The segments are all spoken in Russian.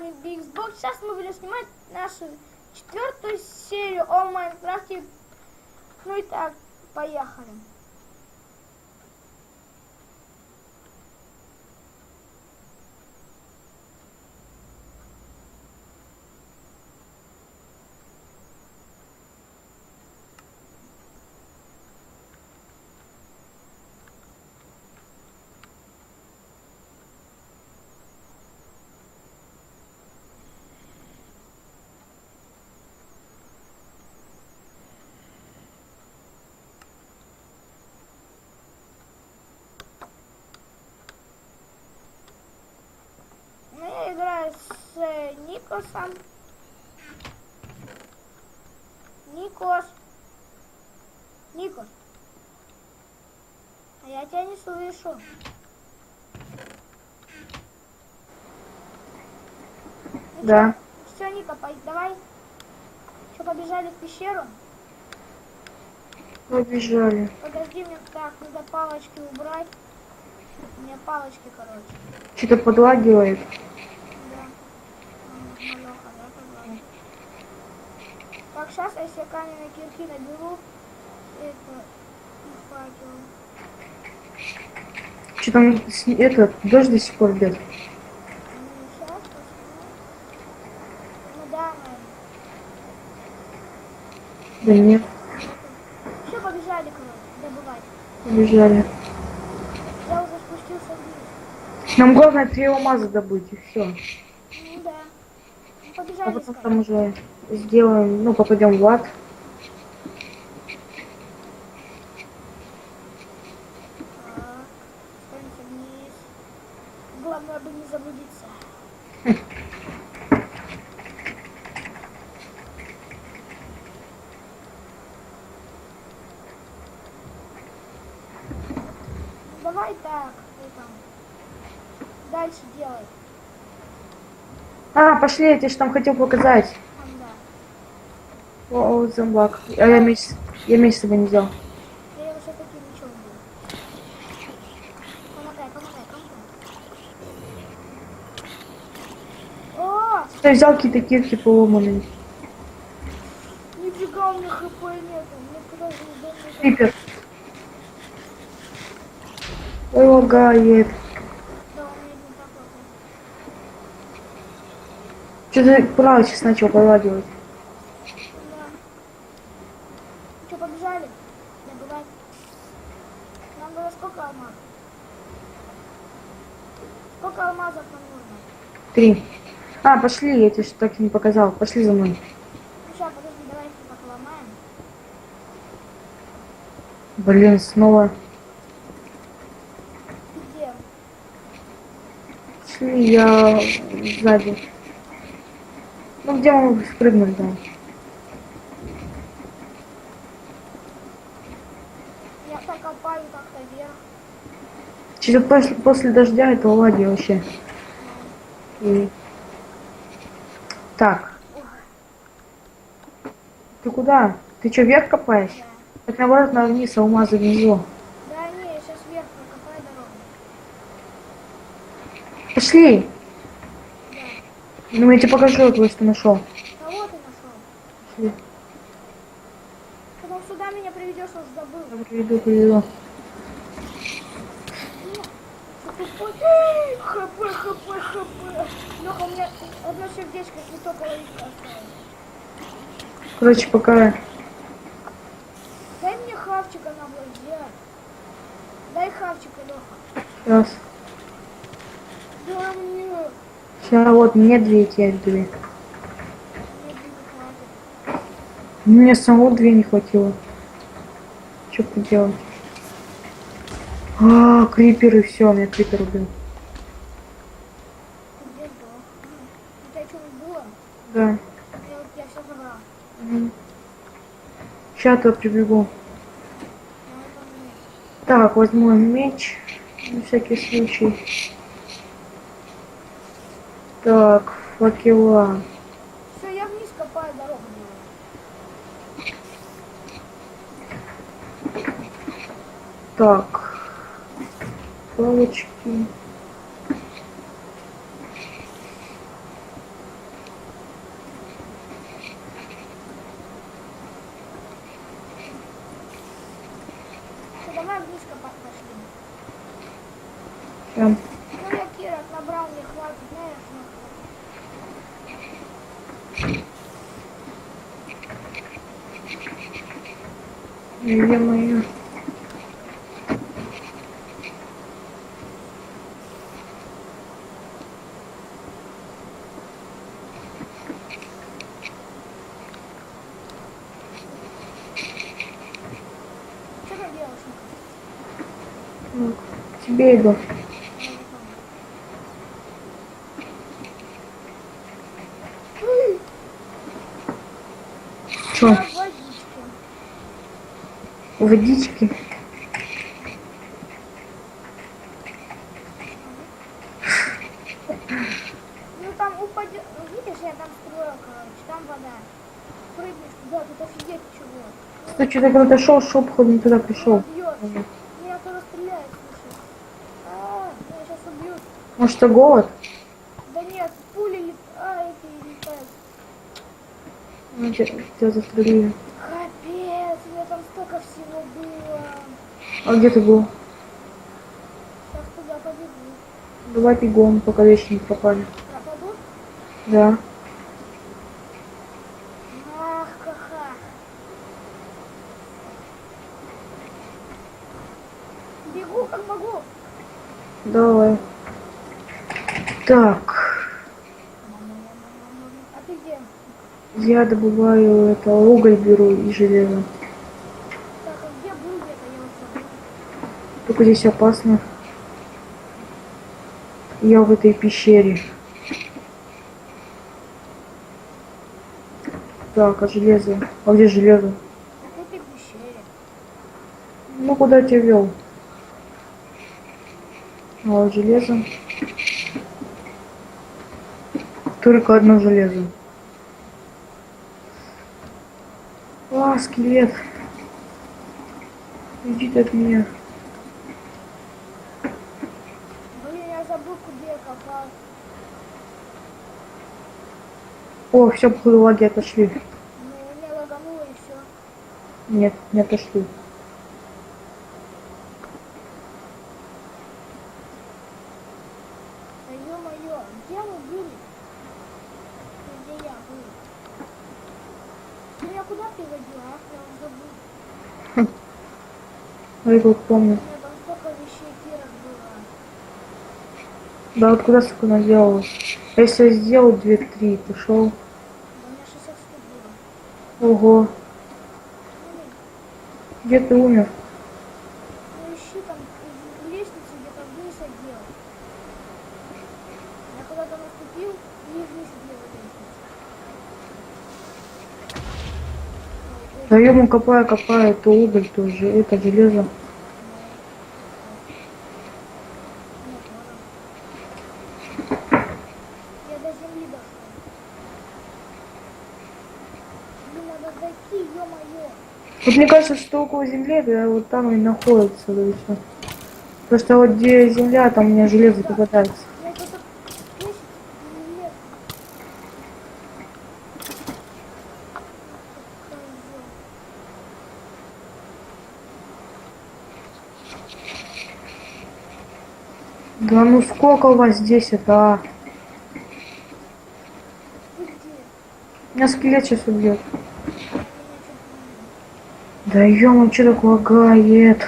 вами Xbox. Сейчас мы будем снимать нашу 4-ю серию о Майнкрафте. Ну и так, поехали. Я играю с Никосом. Никос. А я тебя не слышу. Да. Все, Ника, давай. Что, побежали в пещеру? Побежали. Подожди, мне так, надо палочки убрать. У меня палочки, короче. Что-то подлагивает. Да. Малёха, да, подлагивает. Так, сейчас, если я каменные кирки наберу, это и факел. Что там, дождь до сих пор идет? Сейчас посмотрим. Ну да, наверное. Да нет, Все, побежали, короче, добывать. побежали. Я уже спустился вниз. Нам главное 3 алмаза добыть, и все. Ну да. Ну, А побежали потом искать. там уже сделаем, ну, попадем в ад. Так, спустимся вниз. Главное бы не заблудиться. Ну, давай так, ты там. Дальше делай. А, пошли, я тебе же там хотел показать. Там, да. О, зомбак. А я меч с собой не взял. Я его все-таки ничего не буду. Помогай. О, Я взял какие-то кирки поломанные. нифига у меня хп нету. Мне куда же не дать. Крипер. Ой, лагает. Да, у меня не так вот. Что-то право сейчас начал полагивать. Да. Ну что, побежали? Добывать. Нам было сколько алмазов? Сколько алмазов нам нужно? 3. А, пошли, я тебе что так и не показал. Пошли за мной. Ну сейчас, подожди, давай их пока ломаем. Блин, снова. Где? Пошли, я сзади. Ну, где мы спрыгнуть, да? Я так копаю как-то вверх. Через после дождя это лаги вообще. И... Так. Ты куда? Ты что, вверх копаешь? Да. Так наоборот, надо вниз, а алмазы внизу. Да не, я сейчас вверх прокопаю дорогу. Пошли! Да. Ну, я тебе покажу, вот что нашел. Кого ты нашел? Пошли. Потом сюда меня приведешь, уж забыл. Я приведу. Что тупой? ХП. Леха, у меня одно сердечко, не то половинка осталась. Короче, пока... Дай мне хавчика на блоге. Дай хавчика, Леха. Сейчас. Да мне. Сейчас, вот, мне 2, тебе 2. Мне не хватит. Мне самого 2 не хватило. Что поделать? А, криперы, все, меня крипер убил. Ты где сдох? У тебя что-нибудь было? Да. Я все забрал. Сейчас я прибегу. Я это нет. Так, возьму меч. На всякий случай. Так, факела. Все, я вниз копаю дорогу. Так. Палочки. давай вниз копать пошли. Прям. Ну я Кира набрал, мне хватит, знаешь, Ё-моё. что ты делаешь? Ну, к тебе иду. Чё? Я в водичке. Водички? Ну там упадет, ну, видишь, я там строил, короче, там вода. Прыгнешь туда, тут офигеть чего. Что, что-то куда-то шел, походу, не туда пришел. Меня бьет. Меня кто-то стреляет, слушай. Меня сейчас убьют. Может, что, голод? Да нет, пули эти летают. Ну, тебя застрелили. Капец, у меня там столько всего было. А где ты был? Сейчас туда побегу. Давай бегом, пока вещи не пропали. Пропаду? Да. Ах, ха-ха. Бегу как могу. Давай. Так. А ты где? Я добываю это уголь беру и железо. Так, а где был где-то? Я вот забыл. Только здесь опасно. Я в этой пещере. Так, а железо? А где железо? В этой пещере. Ну, куда тебя вел? А вот железо. Только одно железо. А, скелет. Иди ты от меня. Блин, я забыл, куда я копал. О, все, походу, лаги отошли. Ну, меня лагануло и все. Нет, не отошли. Да ё-моё, где мы были? Где я был? Ты меня куда приводила, а? Я уже забыл. Я вот помню. У меня там столько вещей Кира было. Да, вот куда столько наделала? А если я сделал 2-3, пошел. У меня 60 штук было. Ого. Ну, Где ты умер? ну ищи там лестницу где-то вниз отдел. Я куда-то наступил и вниз отдел лестницу. Да ему копаю, то уголь, то же, это железо. Я до земли дошел. Мне надо дойти, ё-моё. Вот мне кажется, что около земли, да, вот там и находится, да, и всё. Потому что вот где земля, там у меня железо попадается. Я это месяц не лет. Да ну сколько у вас здесь это, а? Ты где? Меня скелет сейчас убьет. Меня что-то Да ё-моё, что так лагает?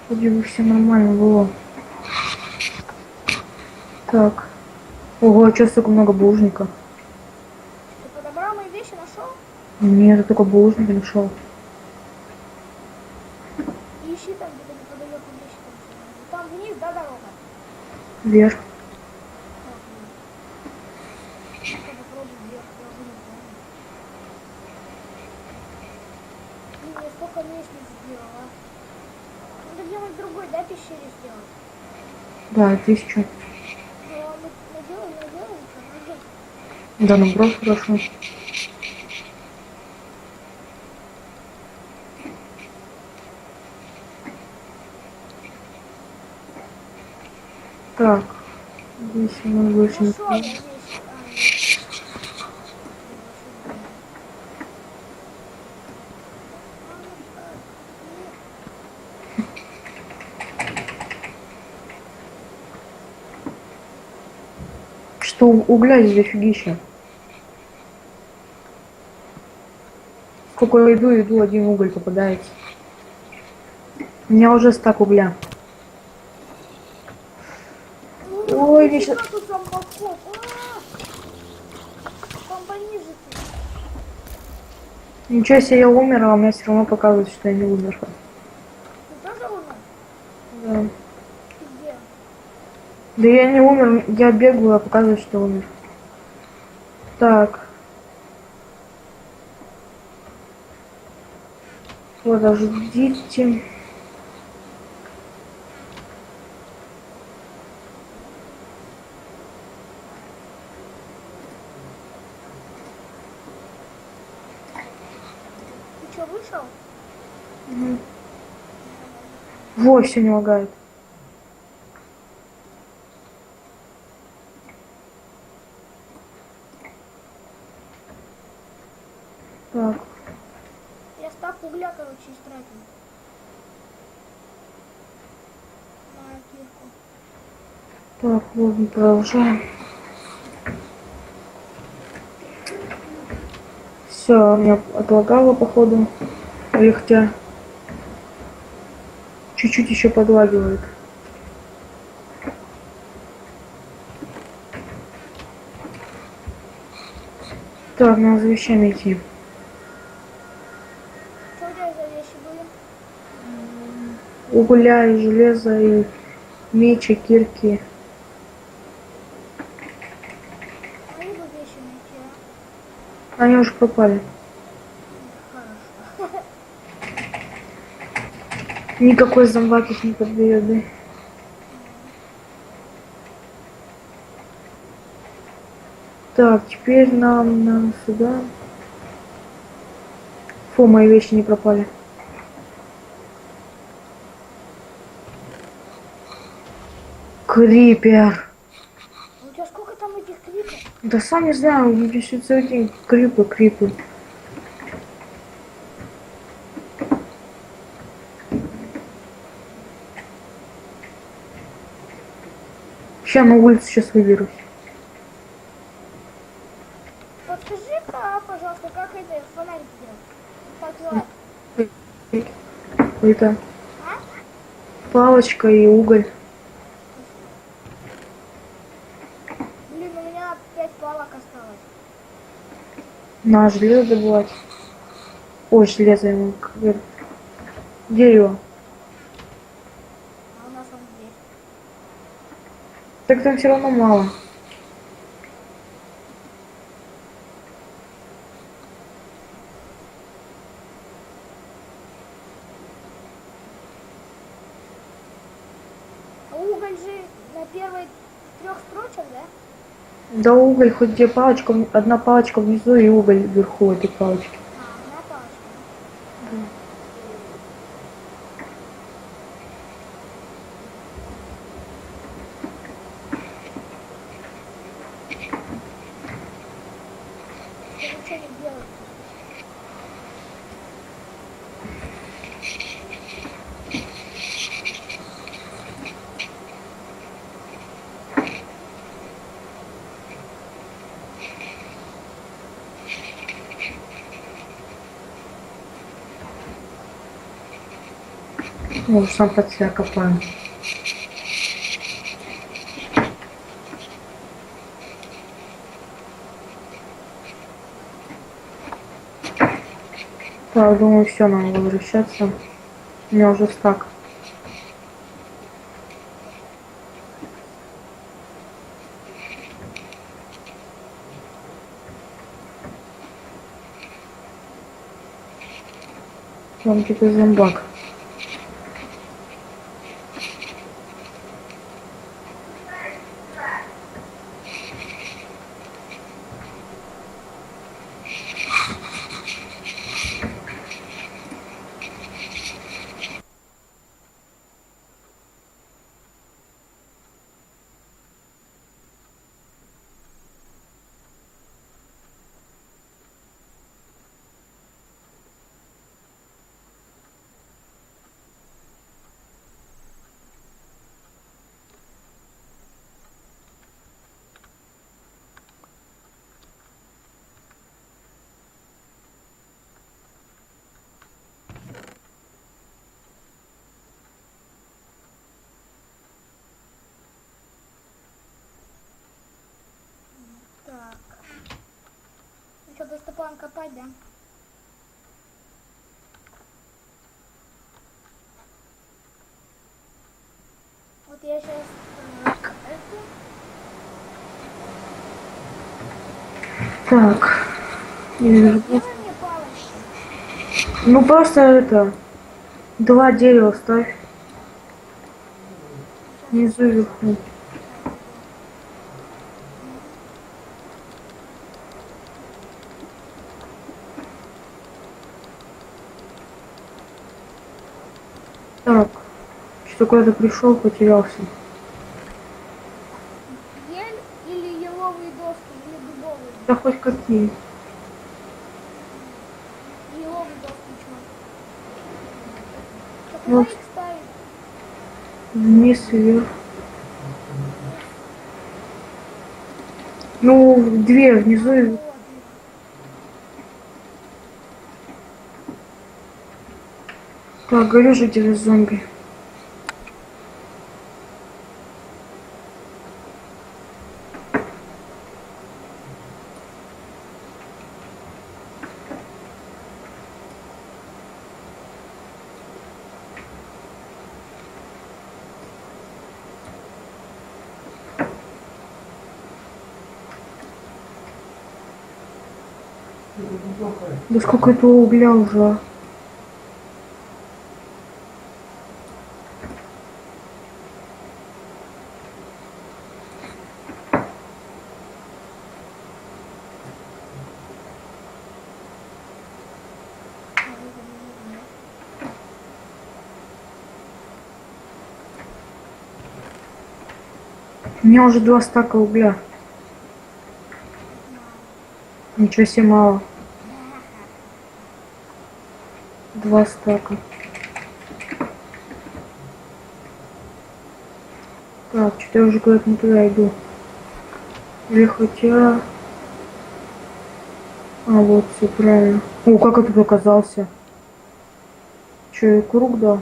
Вроде бы все нормально было. Так. Ого, а что столько много булыжника? Ты подобрал мои вещи, нашел? Нет, я только булыжника нашел. Ищи там, где-то неподалеку вещи. Там вниз, да, дорога? Вверх. Я попробую вверх, я уже не помню. Блин, я столько лестниц сделала. Надо где-нибудь другой, да, пещере сделать? Да, 1000. Ну, а мы наделали, что Да, набрал хорошо. Так. Здесь у нас больше не нашел я вещи. Что угля здесь дофигища. Сколько я иду, один уголь попадается. У меня уже стак угля. Ой, Нифига Миша. тут зомбаков. Там пониже ты. Ничего себе, я умер, а у меня все равно показывает, что я не умер. Ты тоже умер? Да. Ты где? Да я не умер, я бегаю, а показывает, что умер. Так. Подождите. Ты что, вышел? Вовсе не лагает. Так. Я стак угля, короче, истратил. На кирку. Так, ладно, продолжаем. Все, меня отлагало, походу. Или хотя чуть-чуть еще подлагивает. Так, надо за вещами идти. Что у тебя за вещи были? Угля и железа, и мечи, кирки. Они бы вещи найти, Они уже пропали. Хорошо. Никакой зомбак их не подберет, да? Так, теперь нам надо сюда. Фу, мои вещи не пропали. Крипер. У тебя сколько там этих крипов? Да сам не знаю, еще целый день крипы. Сейчас на улицу сейчас выберусь. Подскажи-ка, пожалуйста, как это фонарик делать? Как звать? Это А? палочка и уголь. Блин, у меня 5 палок осталось. На железо добывать. Ой, железо ему. Дерево. А у нас он здесь. Так там все равно мало. А уголь же на первой 3 строчек, да? Да уголь, хоть где палочка, одна палочка внизу и уголь вверху этой палочки. А, одна палочка. Я ничего не делаю. Может, сам под себя копаю. Так, думаю, все, надо возвращаться. У меня уже стак. Там где-то зомбак. план копать, да? Вот я сейчас Так. Я вижу сделай просто- мне палочки. Ну просто это. 2 дерева ставь. Внизу и вверху. Так. Что куда-то пришел, потерялся. Ель или еловые доски, или дубовые? Да хоть какие. Еловые доски, чё? Так Ну, куда их ставить? вниз и вверх. Ну, 2 внизу и вверху. Вот. Так, говорю же тебе зомби. Да сколько этого угля уже. У меня уже 2 стака угля. Ничего себе мало. 2 стака. Так, что-то я уже куда-то не туда иду. Или хотя... А, вот, все правильно. О, как я тут оказался? Че, круг дал?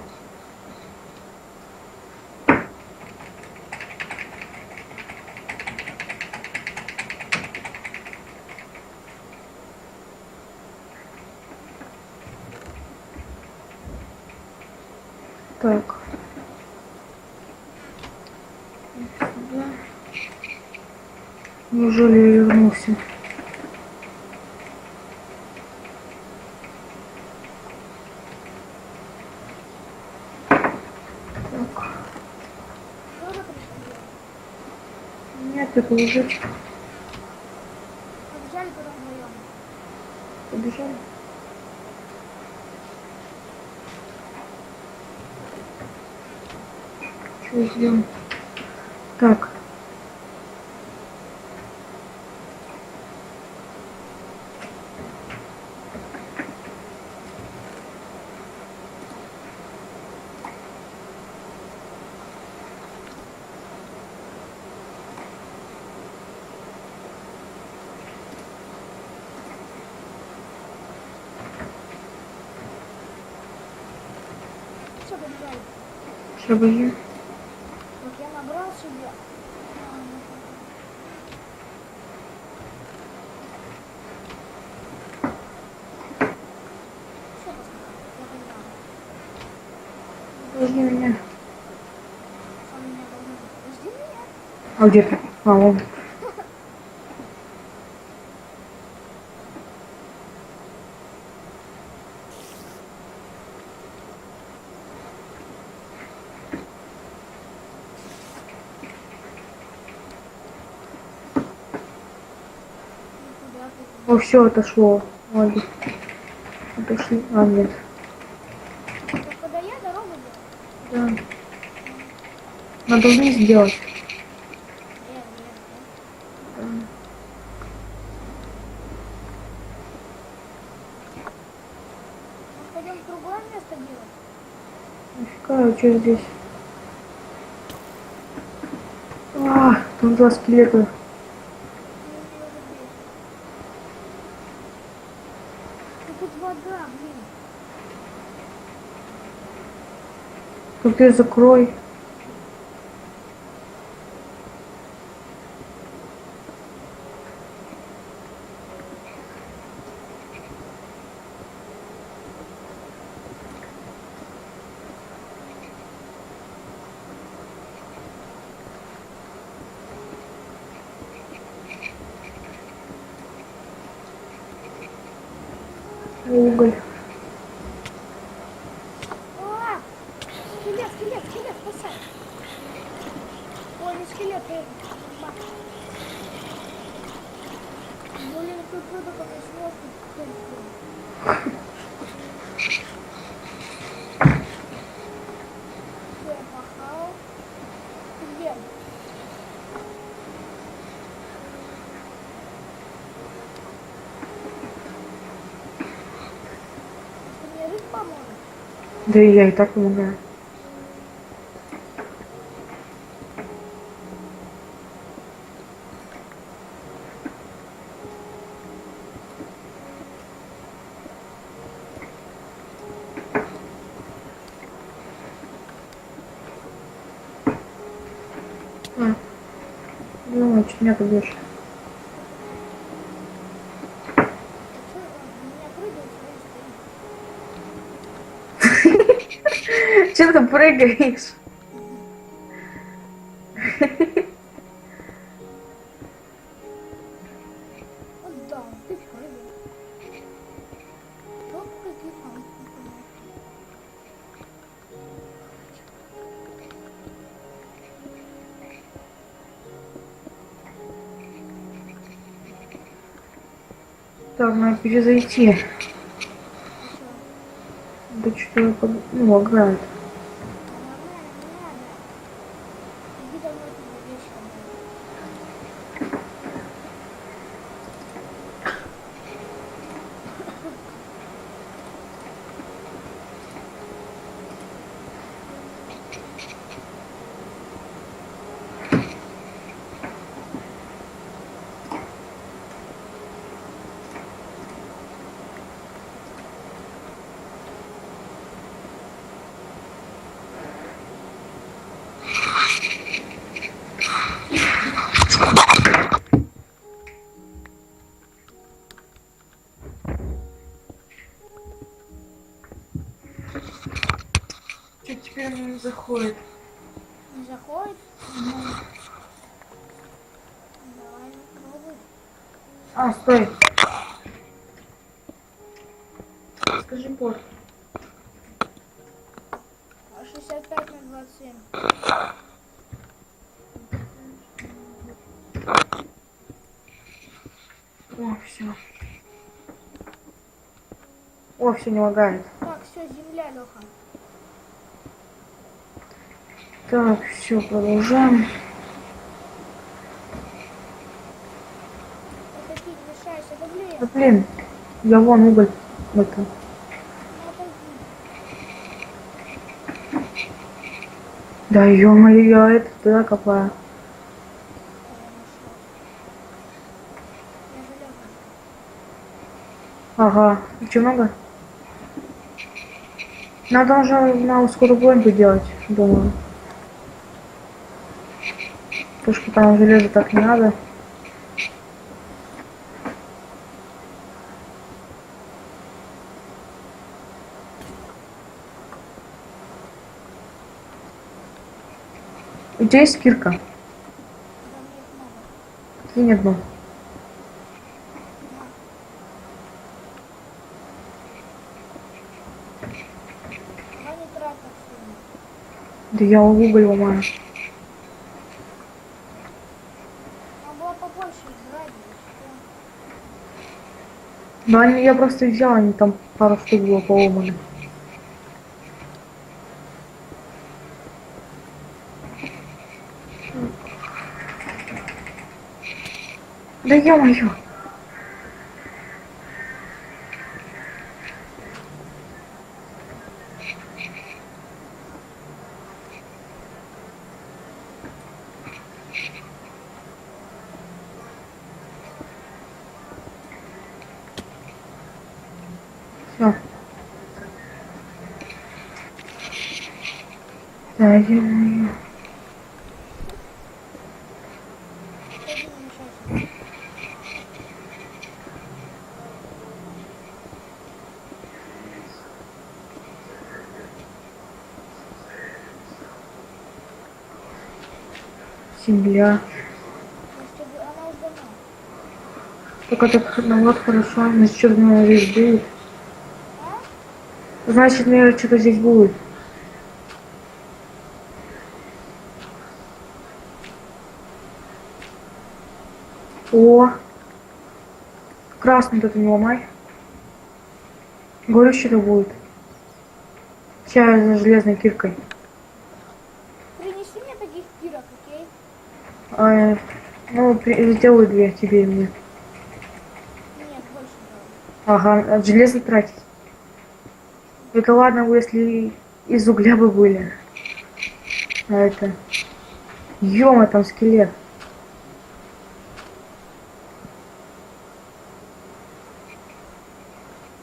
Так. Сюда. Неужели я вернулся? Так. Тоже пришли? Нет, это лежит. Побежали потом вдвоем. Побежали. Что сделаем? Так. Все, побежали. Сейчас бежим. Вот я набрал себе. Все, я поняла. Подожди меня. Он меня должен быть. Жди меня. А где ты? А, вон. Куда ты? О, все отошло. Ладно. Отошли. А, нет. Так куда я дорогу делаю? Да. Надо вниз сделать. Нет. Да. Может, пойдем в другое место делать? Нафига, а что здесь? А, там 2 скелета. Ну тут вода, блин. Тут ты закрой. Уголь. А! Скелет, скелет, скелет, спасай. Ой, не скелет, мать. Блин, какой такой сложный. Все, я пахал. Где? Ты мне жить поможешь? Да и я и так помогаю. А, ну, чуть меня побьешь. А что, меня прыгает, стоит. Че ты там прыгаешь? Вот да, ты прыгаешь. Кто прыгает, а он не понимает. Так, надо перезайти. А что? Да что я ну, лагает. Да нормально, не надо. Иди домой, тебе вечером. Что теперь он не заходит? Не заходит? Давай, ну пробуй. А, стой. Скажи порт. 65/27. О, все. О, все не лагает. Так, все, земля, Леха. Так, все, продолжаем. Это ты мешаешься, да блин. Да блин, я вон уголь. Это. Ну отойди. Да ё-моё, я это туда копаю. Я железо. Ага. И чё много? Надо уже на скорую планку делать, думаю. Потому что там железо так не надо. У тебя есть кирка? Да мне их много. Кинь одну. На. Давай не трать так сильно. Да я уголь ломаю. Надо было побольше брать, и всё. Но я просто взял, они там пару штук было поломаны. Да ё-моё. Все. Да ё-моё. Отойди, не мешайся. Земля. Я ж тебе, она уж давно. Только так наоборот хорошо, значит черная вещь будет. Значит, наверное, что-то здесь будет. О, красный тут не ломай. Говорю, что-то будет. Сейчас за железной киркой. Принеси мне таких кирок, окей? Ну, сделаю 2 тебе и мне. Нет, больше давай. Ага, от железа тратить. Это ладно, бы, если из угля бы были. А это... Ёма, там скелет.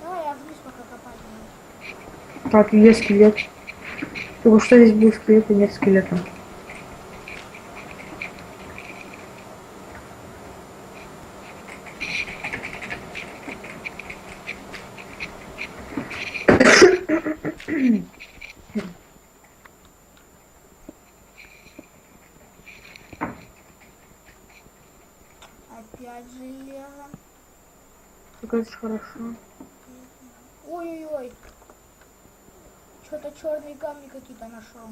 Давай я вниз пока копать буду. Так, есть скелет. Только что здесь был скелет и нет скелета. Опять железо. Так это ж хорошо. Ой-ой-ой. Что-то черные камни какие-то нашел.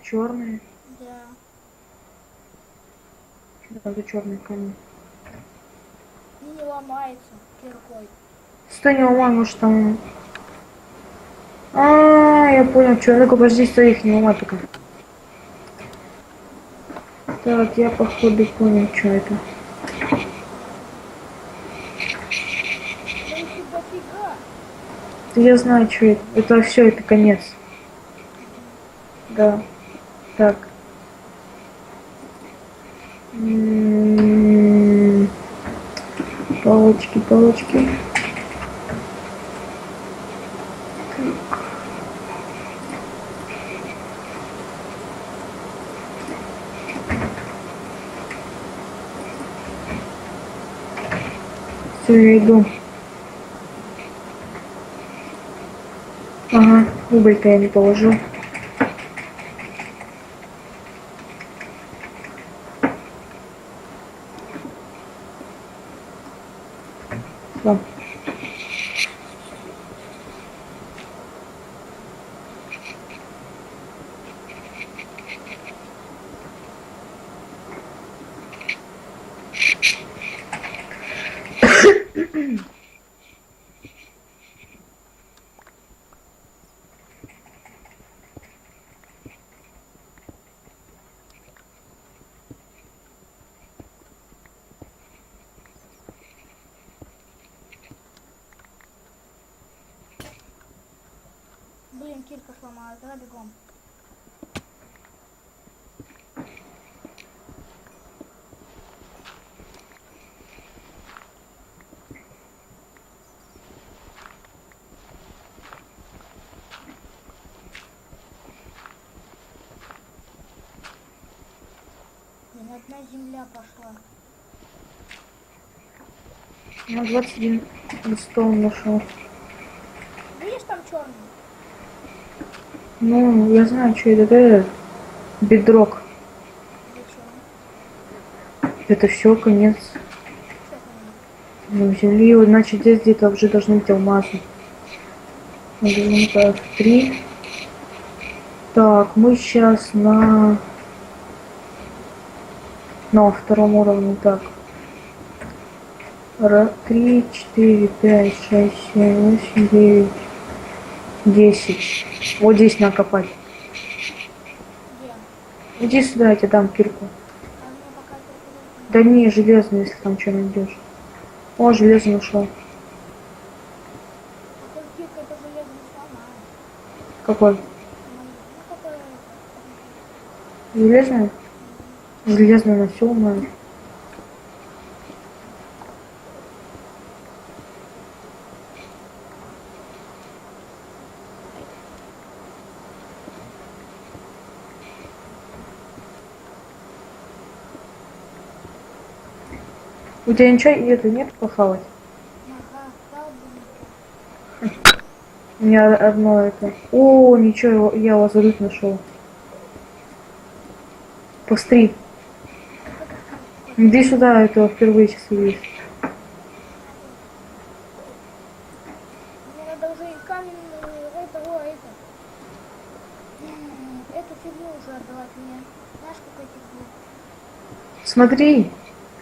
Черные. Да. Да, это черные камни. И не ломается киркой. Стой, не ломай, может там... Я понял, что. Ну-ка, подожди, стой, их не ломай пока. Так, я походу понял, что это. Да их тут дофига. Да я знаю, что это. Это все, это конец. Да. Так. Палочки, палочки. Все, я иду. Ага, уголь-то я не положил. Все. Блин, кирка сломалась. Давай бегом. Блин, одна земля пошла. На 21 листов нашел. Видишь там черный? Ну, я знаю, что это. Это бедрок. Зачем? Это все, конец. Что там? Ну, земли, вот, значит, здесь где-то уже должны быть алмазы. Так, 3. Так, мы сейчас на втором уровне. Так. 3, 4, 5, 6, 7, 8, 9, 10. Вот здесь накопать. Где? Иди сюда, я тебе дам кирку. А мне пока кирка не Да не, железный, если там что найдешь. О, железо нашел. Такой кирка это железо не сломаю. Какой? Ну, такое... Железный? Железный на все умеет. У тебя ничего это нет похавать? Ага, дал бы. У меня одно это. О, ничего, я лазурит нашел. Постри. Иди сюда, это впервые сейчас видишь. Мне Смотри,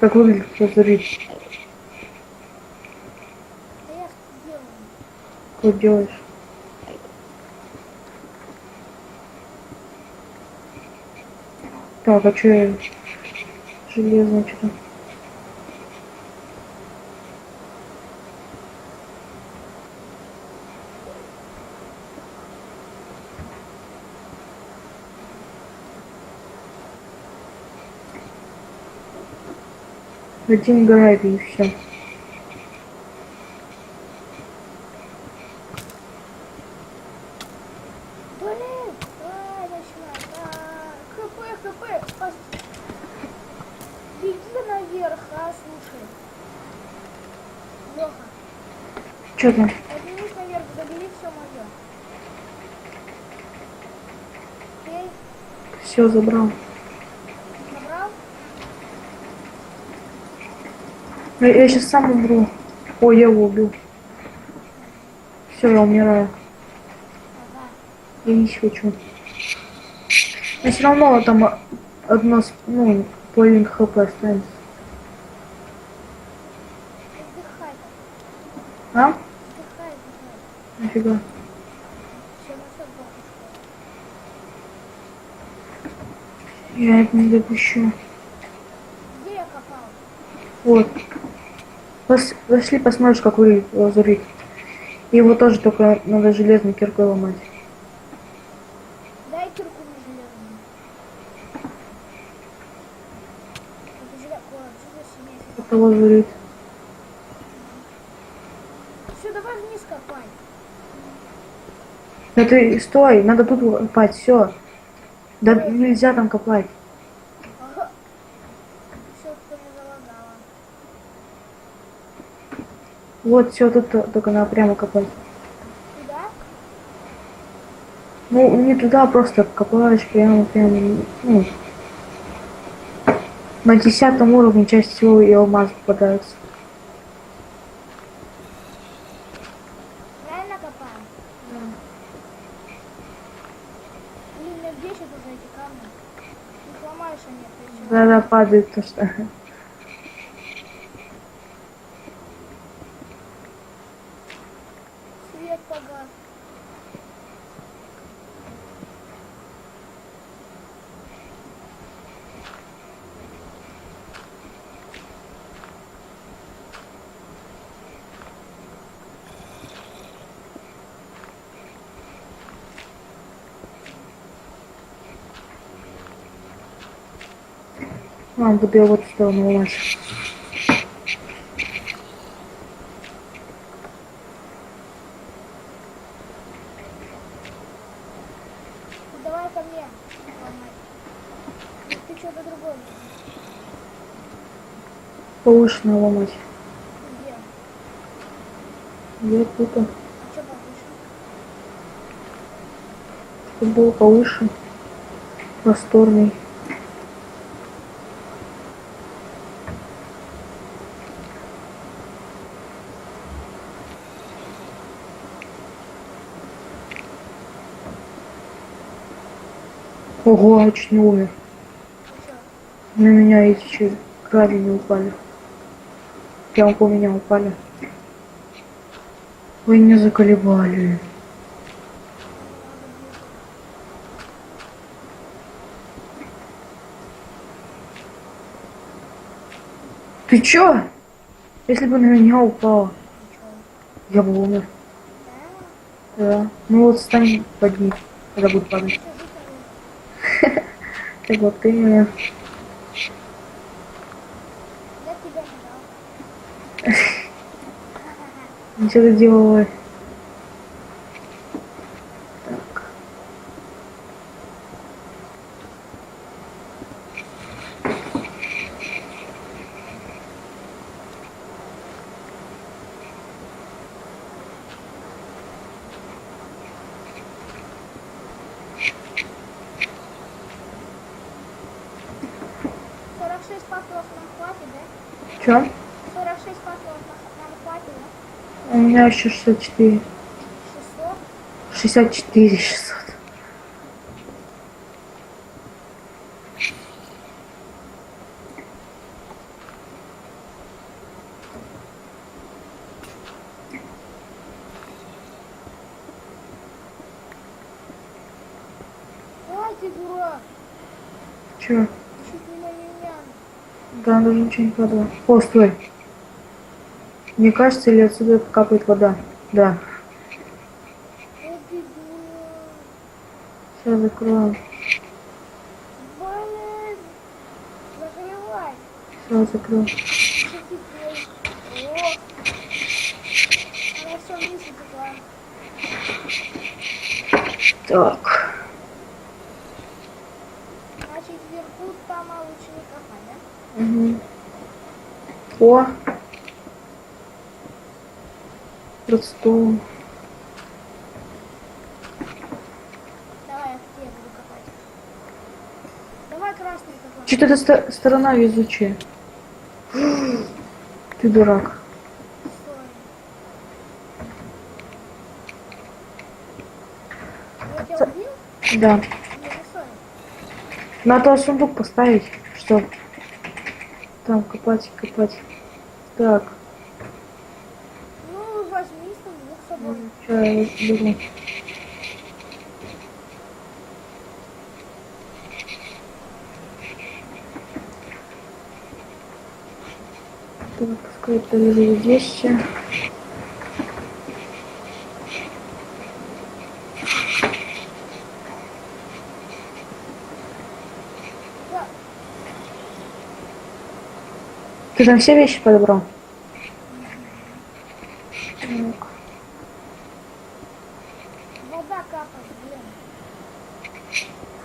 как выглядит лазурит. Да я что делаю? Что делаешь? Так, а что я железно что-то? Один гравий и все. Блин! Ай, начинай. ХП. Беги наверх, слушай. Леха, Что там? поднимись наверх, забери все мое. Окей? Все забрал. Забрал? Я сейчас сам умру. Ой, я его убил. Все, я умираю. Ага. Я не хочу. Но все равно там одно, ну, половинка хп останется. Отдыхай. А? Отдыхай. Нафига? Все, на все бахнешь. Я это не допущу. Где я копал? Вот. Пошли посмотришь, как выглядит лазурит. Его тоже только надо железной киркой ломать. Дай кирку мне железную. Это ой, что за семейка? Это лазурит. Все, давай вниз копай. Да ты стой, надо тут копать, все. Да нельзя там копать. Ага. Все, кто не залагала. Вот все тут только надо прямо копать. Туда? Ну, не туда, просто копаешь прямо, ну, на 10 уровне чаще всего и алмаз попадается. Правильно копаем? Блин, меня бесит уже эти камни. Их ломаешь они, причем. Да, падает то, что... Свет погас. Буду я вот в сторону ломать. Ну, давай ко мне ломать. Ты что-то другое видишь. Повышенно ломать. Где? Я тут, А что повыше? чтобы был повыше, просторный. Ого, я чуть не умер. Ну что? На меня эти гради не упали. Прям по меня упали. Вы не заколебали. Ты чё? Если бы на меня упало, я бы умер. Да. Ну вот стань под них, когда будет падать. Так вот ты меня. Я тебя не дал. Ничего ты делала. Так. Шесть факелов нам хватит, да? Чё? 46 факелов нам хватит, да? У меня еще 64. 600? 64, 600. Чё? Чуть не на меня. Да, даже ничего не падало. О, стой. Мне кажется, или отсюда капает вода? Да. Я бегу. Сейчас закроем. Блин. Закрывай. Сейчас закрою. Закипел. О. Она все вниз утекла. Так. Значит, вверху там лучше не копать, да? Угу. О. Redstone. Давай, я тебе буду копать. Давай красный копай. Что-то эта сторона везучая. Ты дурак. Стой. Я тебя убил? Да. Не, не стой. Надо сундук поставить, что там копать, копать. Так. Ну, возьми сундук с собой. Сейчас я беру. Так, пускай это лежит здесь. Да. Ты там все вещи подобрал? Так. Вода капает, блин.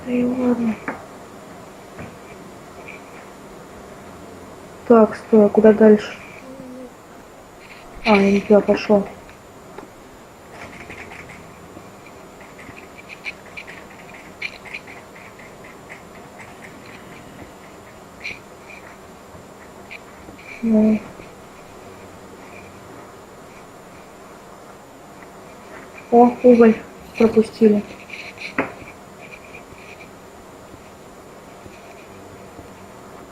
Да и ладно. Так, стой, а куда дальше? А, я не туда пошел. Ну. О, уголь пропустили.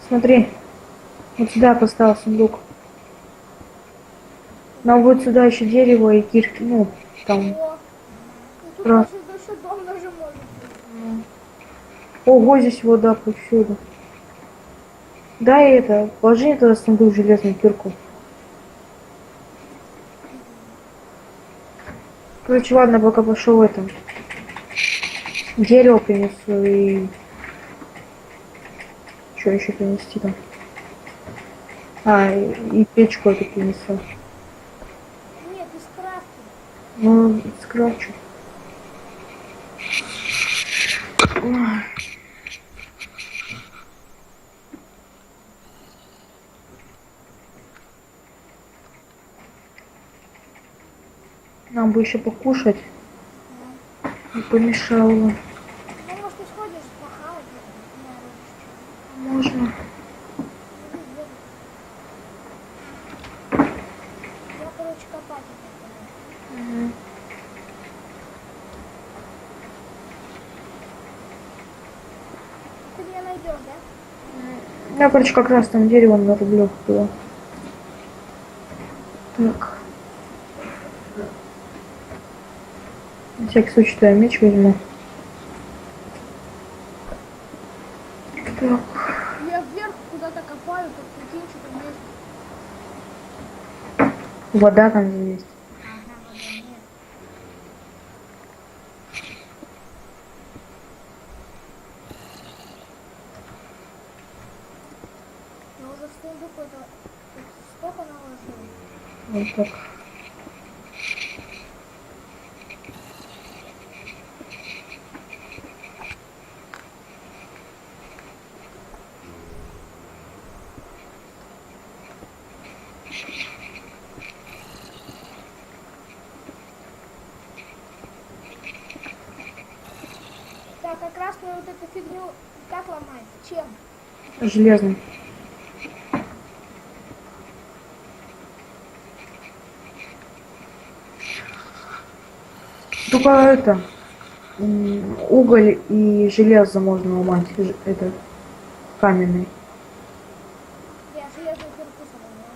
Смотри, вот сюда я поставил сундук. Нам будет сюда еще дерево и кирки, ну, там. О. Ну, тут Про- даже дом даже может быть. Ого, здесь вода повсюду. Да, и это, положи мне туда сундук железную кирку. Короче, ладно, пока пошел это. Дерево принесу и... Что еще принести там? А, и печку эту принесу. Нет, из крафти. Ну, скрафчу. Ой. Нам бы еще покушать. Не помешало. Ну, может, ты сходишь похавать? Можно. Я, короче, копать это. Мгм. Ты меня найдешь, да? Я, короче, как раз там дерево нарублю было. Так. На всякий случай я меч возьму. Так. Я вверх куда-то копаю, тут прикинь, что там есть. Вода там есть. Ага, вода нет. Я уже в сундук это столько наложил. Вот так. Так, а красную вот эту фигню как ломать? Чем? Железный. Только это, уголь и железо можно ломать. Это каменный. Я железную кирку сломала.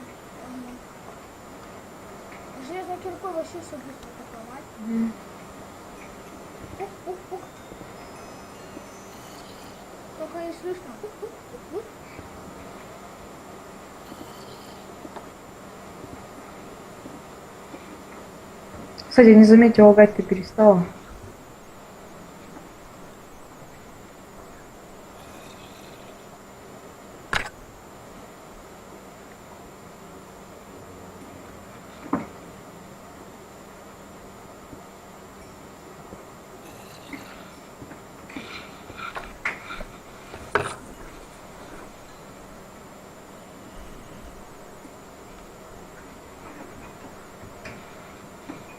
Железную кирку вообще все быстро так ломать. Ух. только не слышно. Кстати, не заметил, лагать ты перестала.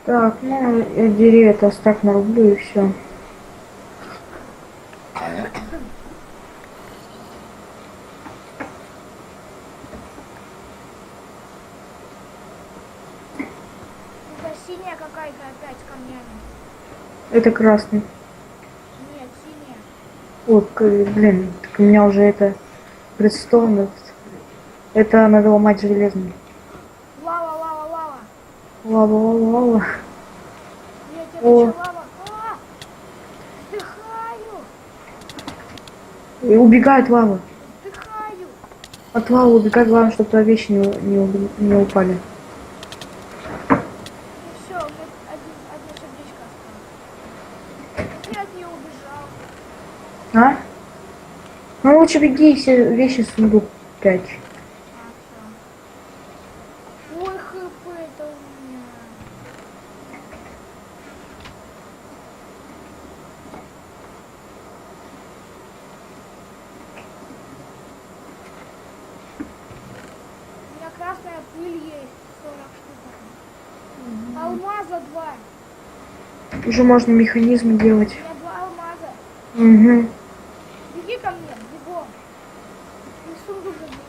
Так, ну, я деревья это так нарублю и все. Это синяя какая-то опять с камнями. Это красный. Нет, синяя. Вот, блин, так у меня уже это предстовно. Это надо ломать железный. Лава, лава, лава. Лава, лава, лава. Нет, это О. что, лава? А! Вздыхаю. И убегает лава. Вздыхаю. От лавы убегает, главное, чтобы туда вещи не упали. И все, у меня одно сердечко осталось. Я от нее убежал. А? Ну лучше беги и все вещи в сундук 5. А, все. Ой, хп это у меня. У меня красная пыль есть. 40 штук. Алмаза 2. Уже можно механизмы делать. У меня 2 алмаза. Угу. Беги ко мне, бегом. И сундук забери.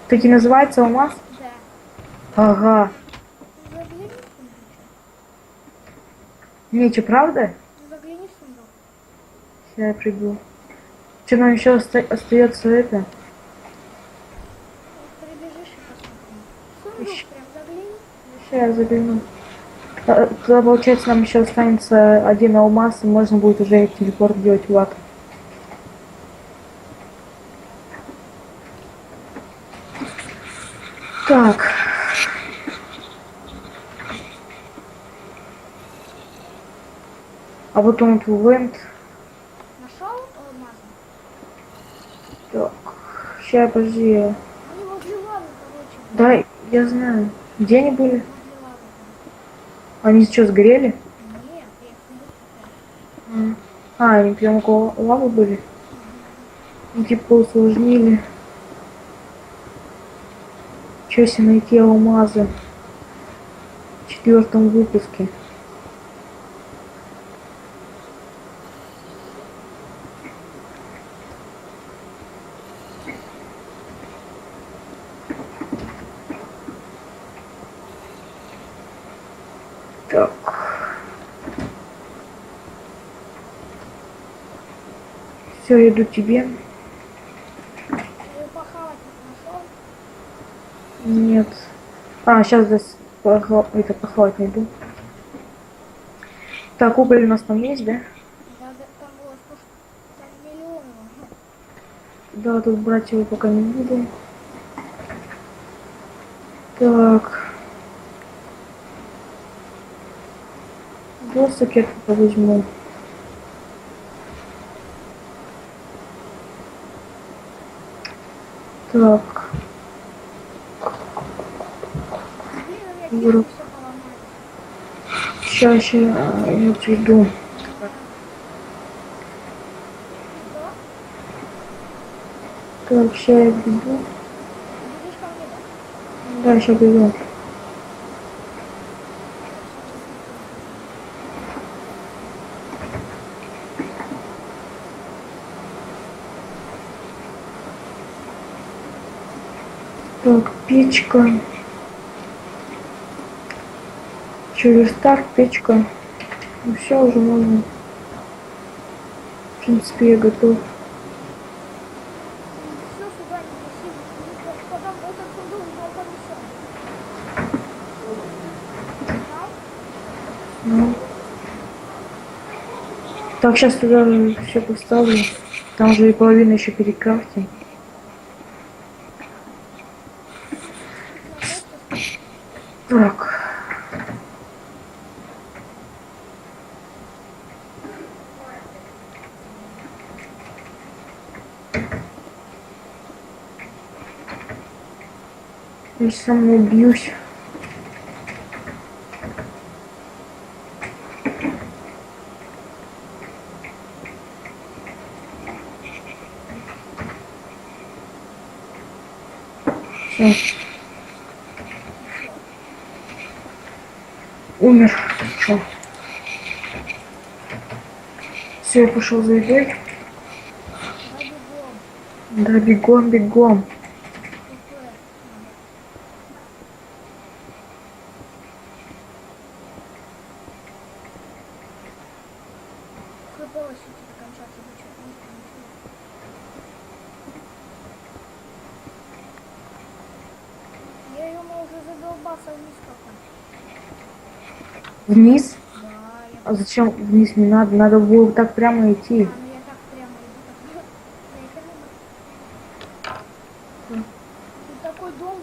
Так и называется алмаз? Да. Ага. Загляни в сундук. Не, что, правда? Загляни в сундук. Сейчас я приду. Что нам еще остается это? Прибежишь и посмотри. Сундук Ищ. прям загляни. Сейчас я загляну. Тогда, получается, нам еще останется один алмаз, и можно будет уже телепорт делать в ад. Так. А вот он Вент. Нашел алмазы? Так. Сейчас, подожди. Они возле лавы, короче. Да, я знаю. Где они были? Возле лавы. Они что, сгорели? Нет, я их не буду. Они прям около лавы были? Ну, типа усложнили. Чё себе найти алмазы в 4 выпуске? Так. Все, иду к тебе. Я ее похавать не нашел. Нет. Сейчас здесь это похват найду. Так, уголь у нас там есть, да? Да, там было там миллион. Да, тут брать его пока не буду. Так. Досок я тут возьму. Так. Блин, у меня кирку все поломали. Сейчас я приду. Что? Так, сейчас я бегу. Будешь ко мне, да? Да, сейчас бегу. Так, печка. Через старт печка. Ну все, уже можно. В принципе, я готов. Все сюда не неси. Потом этот сундук мы понесем. Понял? Ну, Так, сейчас туда все поставлю. Там уже и половину еще перекрафтим. Так. Я сам убьюсь. Всё. Умер. Чё? Все, я пошел за едой. Да, бегом, бегом. Я ему уже задолбался вниз копать. Вниз? Да, я... А зачем вниз не надо? Надо было так прямо идти. ну я так прямо иду. Тут такой дом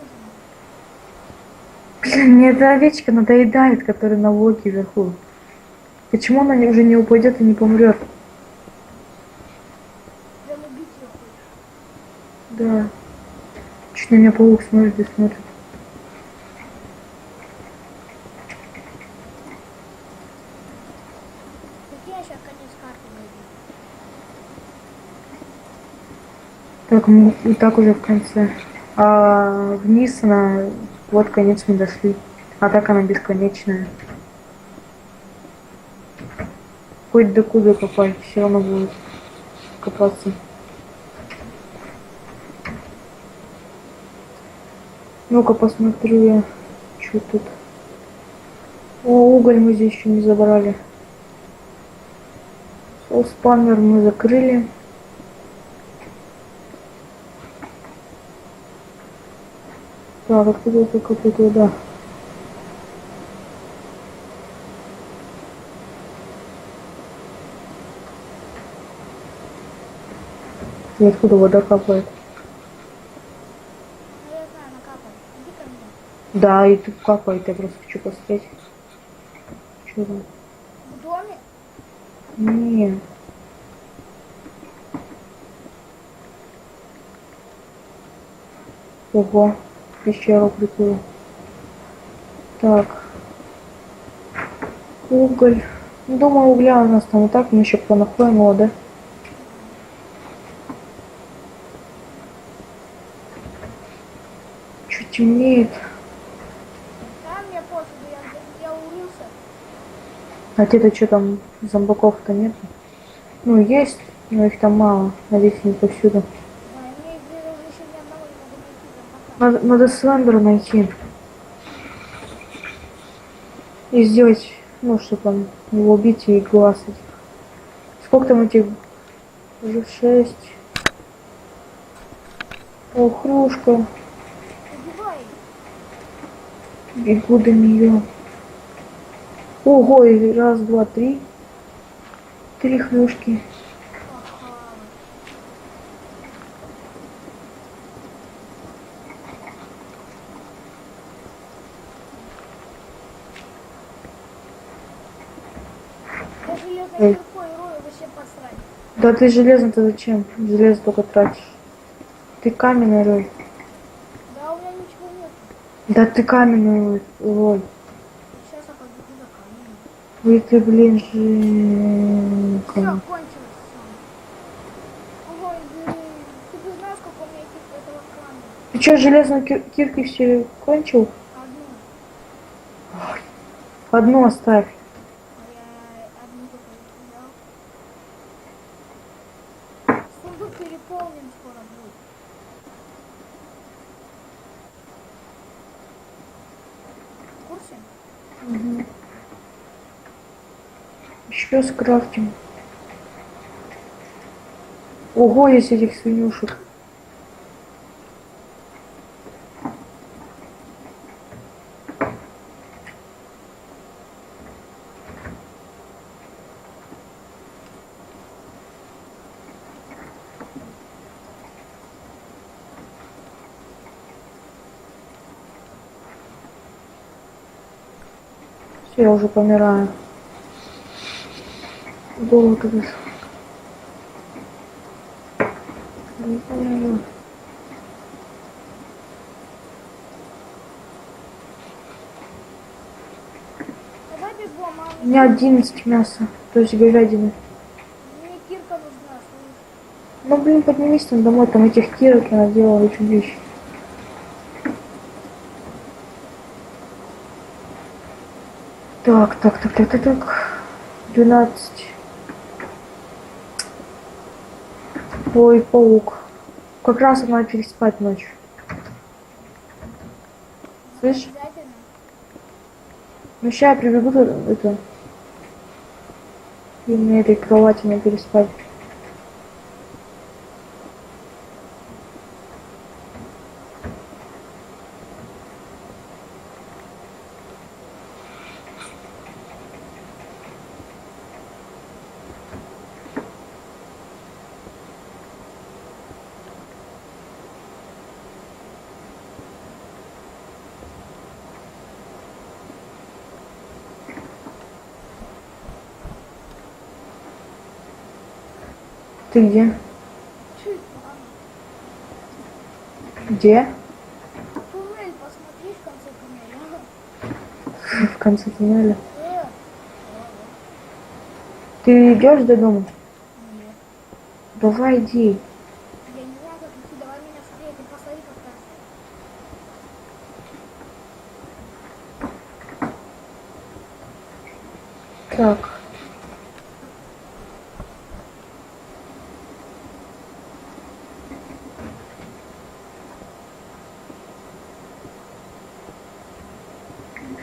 уже. Блин, мне эта овечка надоедает, которая на блоке вверху. Почему она уже не упадет и не помрет? Прям убить ее хочешь. Да. Чуть на меня паук смотрит и смотрит. Так я сейчас конец карты найду. Так, мы и так уже в конце. А вниз она... Вот конец мы дошли. А так она бесконечная. Хоть до куда копать, все равно будет копаться. Ну-ка посмотрю я, что тут. О, уголь мы здесь еще не забрали. Спаммер мы закрыли. Так, откуда только туда? И откуда вода капает? Ну я знаю, накапай. Иди ко мне. Да, и тут капает, я просто хочу посмотреть. Что там? В доме? Не. Ого, пещеру прикрыл. Так. Уголь. Ну, думаю, угля у нас там и так, мы еще понаходим его, да? Чуть темнеет. Там мне пофигу, я урился. А где-то что там, зомбаков-то нет? Ну, есть, но их там мало. Надеюсь, не повсюду. Да, мне здесь уже еще ни одного не могу найти зомбака. Надо Слендера найти. И сделать, ну, чтобы он его убить и глаз этих. Сколько там этих? Уже 6. О, хрюшка. Убивай их. Бегу до нее. Ого, и раз, два, три. 3 хрюшки. Ага. Я железной Эй. киркой рою, вообще посрать. Да ты железо-то зачем? Железо только тратишь. Ты каменный рой. Да, у меня ничего нет. Да ты каменный рой. Сейчас я побегу за камнем. Ой, ты, блин, Все, жинка. кончилось все. Ой, блин. Ты бы знал, сколько у меня этих этого камня. Ты что, железные кирки все кончил? Одну. Одну оставь. А я одну только взял. Сундук переполнен скоро будет. В курсе? Еще скрафтим. Ого, есть этих свинюшек. Все, я уже помираю. Долго без. Не помираю. Давай бегом, а У меня 11 мяса, то есть говядины. мне кирка нужна, слышь. Ну блин, поднимись там домой, там этих кирок я наделала очень вещи. Так. 12. Ой, паук. Как раз надо переспать ночью. Слышь? Обязательно. Ну сейчас я прибегу это. И на этой кровати не переспать. Ты где? Чуть, ладно. Где? Туннель посмотри в конце туннеля. В конце туннеля. Ладно. Ты идешь до дома? Нет. Давай иди. Я не знаю, как идти, давай меня встреть, ты посмотри, как там. Так.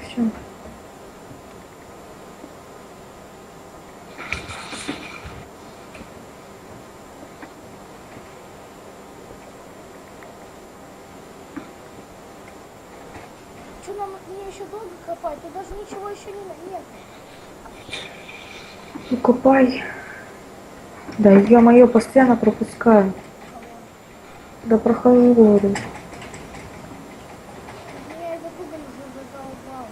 Все. Что нам мне еще долго копать? Тут даже ничего еще нет. Ну копай. Да, я мое постоянно пропускаю. Да прохожу, говорю. Меня из-за туда уже задолбал.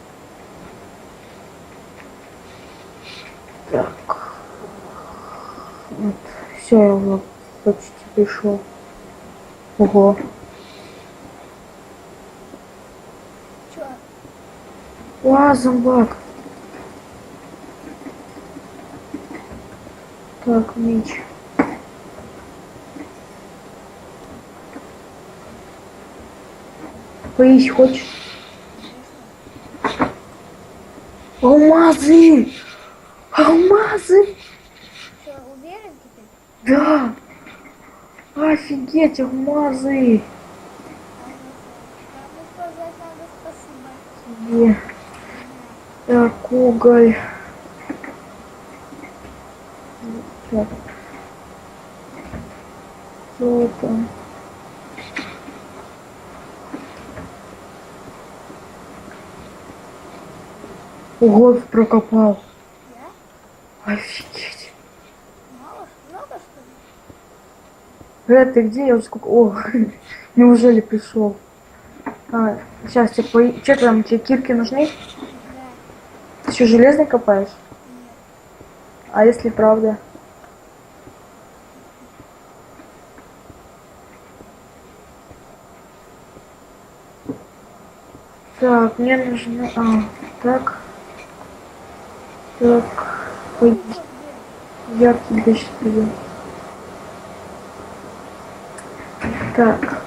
Так. Вот. Все, я уже почти пришел. Ого. Че? Уа, зомбак. Так, меч. Поесть хочешь? Алмазы! Алмазы! Че, уверен теперь? Да! Офигеть, алмазы! Надо сказать, надо спасибо. Где? Так, уголь. Так. Что там? Ого, прокопал. Я? Офигеть. Мало? Много, что ли? Ты где? Я уже сколько... О, неужели пришел? Сейчас тебе Че там, тебе кирки нужны? Да. Ты еще железный копаешь? Нет. А если правда? Так, мне нужно... так. Так. Ой, Ты чё, где? я к тебе сейчас приду. Так.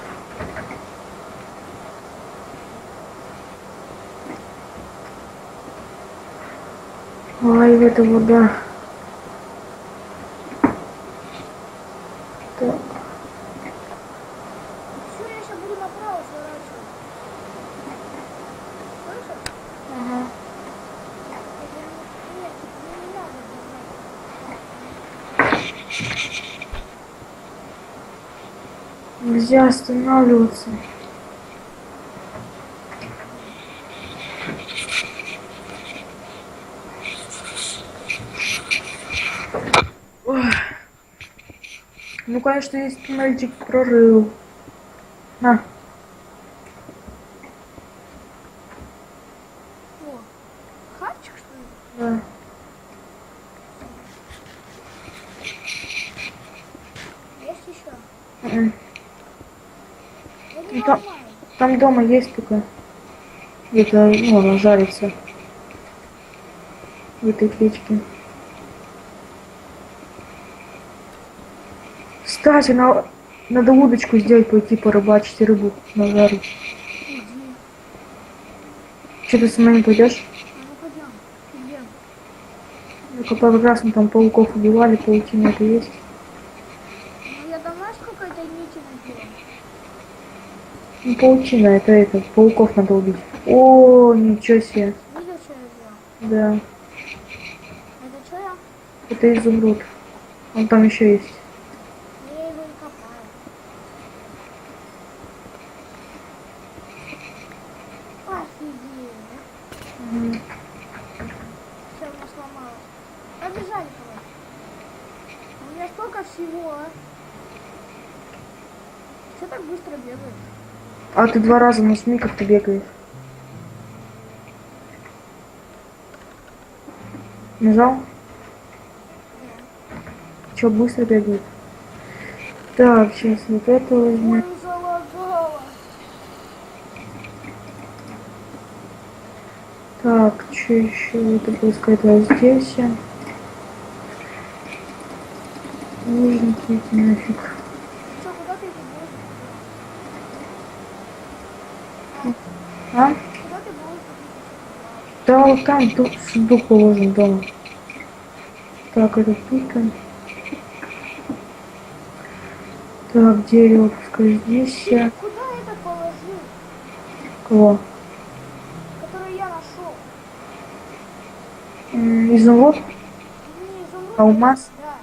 Ой, это вода. Так. Все, я сейчас буду направо сворачивать. Слышишь? Ага. Нет, мне не надо держать. Нельзя останавливаться. Ой. Ну, конечно, есть мальчик прорыл. На. О, хавчик, что Я не Ну, там, понимаю. там дома есть только. Это, ну, она жарится в этой печке. Кстати, надо удочку сделать, пойти порыбачить и рыбу нажарить. Иди. Что ты со мной не пойдешь? А ну пойдем. Где? Ну, прекрасно, там пауков убивали, паутина это есть. Ну я там знаешь, какой-то нити надела? Ну, паутина, это, пауков надо убить. О, ничего себе. Видел, что я сделал? Да, Это что я? это изумруд. Он там еще есть. Я его и копаю. Офигеть. Мгм. Все, у нас сломалось. Побежали, короче. У меня столько всего, а. Что так быстро бегаешь? А ты 2 раза нажми, как ты бегаешь. Нажал? Че, быстро бегает? Так, сейчас вот это возьмем. Ой, залагало. Так, что еще? Это пускай здесь. Ножники эти нафиг. Что, куда ты будешь? А? Куда ты будешь? Да, вот там сундук положен дома. Так, это пика. Так, дерево пускай здесь. Ты куда это положил, Кого? который я нашел? Изумруд? Не изумруд, Алмаз? да.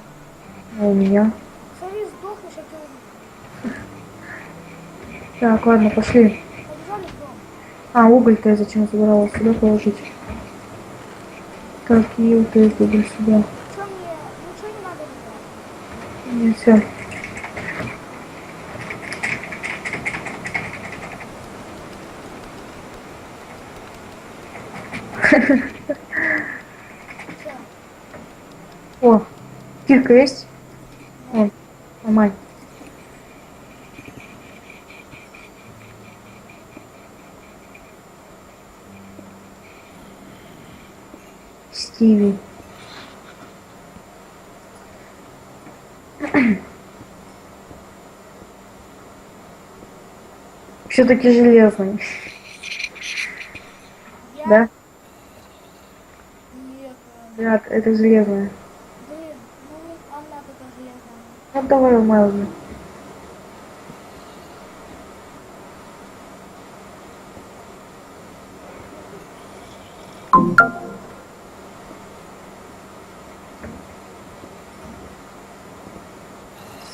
А у меня. Смотри, сдохнешь, а ты Так, ладно, пошли. побежали в дом. А, уголь-то я зачем забрала? Сюда положить. Так, и вот это уголь сюда. Что мне? Ничего не надо делать. Не, все. Все. О, кирка есть? Вон, ломай. Стиви. Все-таки железный. Я? Да? Нет. Да, это железное. Блин, ну она тут железная. Ну давай ломай уже.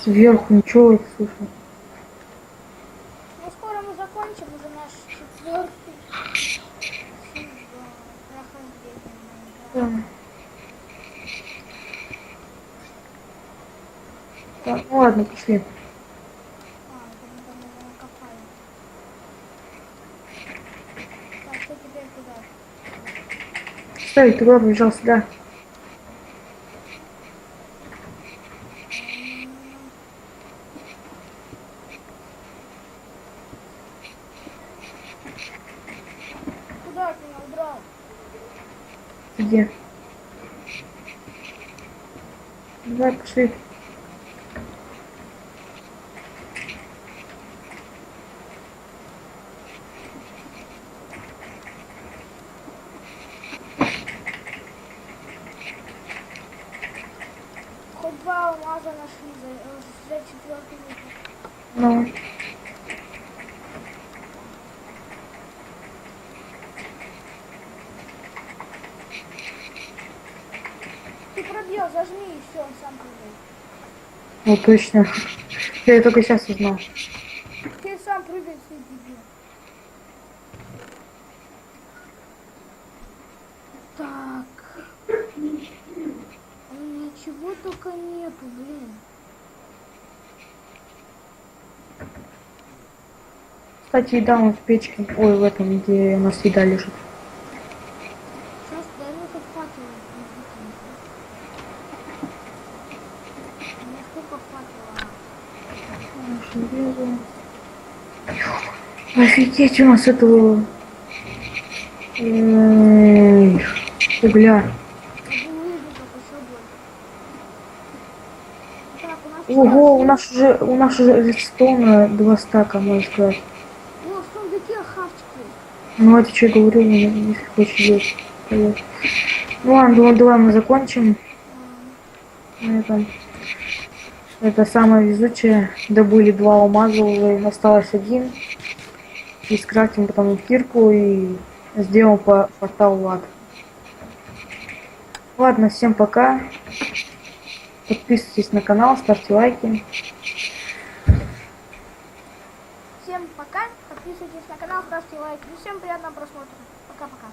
Сверху ничего, это слушай. Ну скоро мы закончим уже наш 4-й сезон прохождения Майнкрафта. Да. Так, ну ладно, пошли. А, это мы там уже накопали. Так, что теперь куда? Стой, ты куда побежал сюда? Куда от меня удрал? Где? Давай, пошли. Хоть 2 алмаза нашли за 4-й выпуск. Ну, Ты пробел, зажми и все, он сам прыгает. ну точно. Я только сейчас узнал. Ты сам прыгай, ты дебил. Так. У меня чего только нету, блин. Кстати, еда вон в печке. Ой, в этом, где у нас еда лежит. Сейчас дай мне хоть факел. У меня сколько факела? Железо. Офигеть, у нас этого... угля. Один выжигов еще больше. Так, у нас Ого, у нас уже редстоуна 2 стака, можно сказать. О, в сундуке хавчики. Ну, это что я говорю, если хочешь есть. Поешь. Ну ладно, думаю, давай мы закончим. На этом. Это самое везучее. Добыли 2 алмаза уже, осталось 1. И скрафтим потом кирку и сделаем портал в ад. Ладно, всем пока. Подписывайтесь на канал, ставьте лайки. Всем пока. Подписывайтесь на канал, ставьте лайки. И всем приятного просмотра. Пока-пока.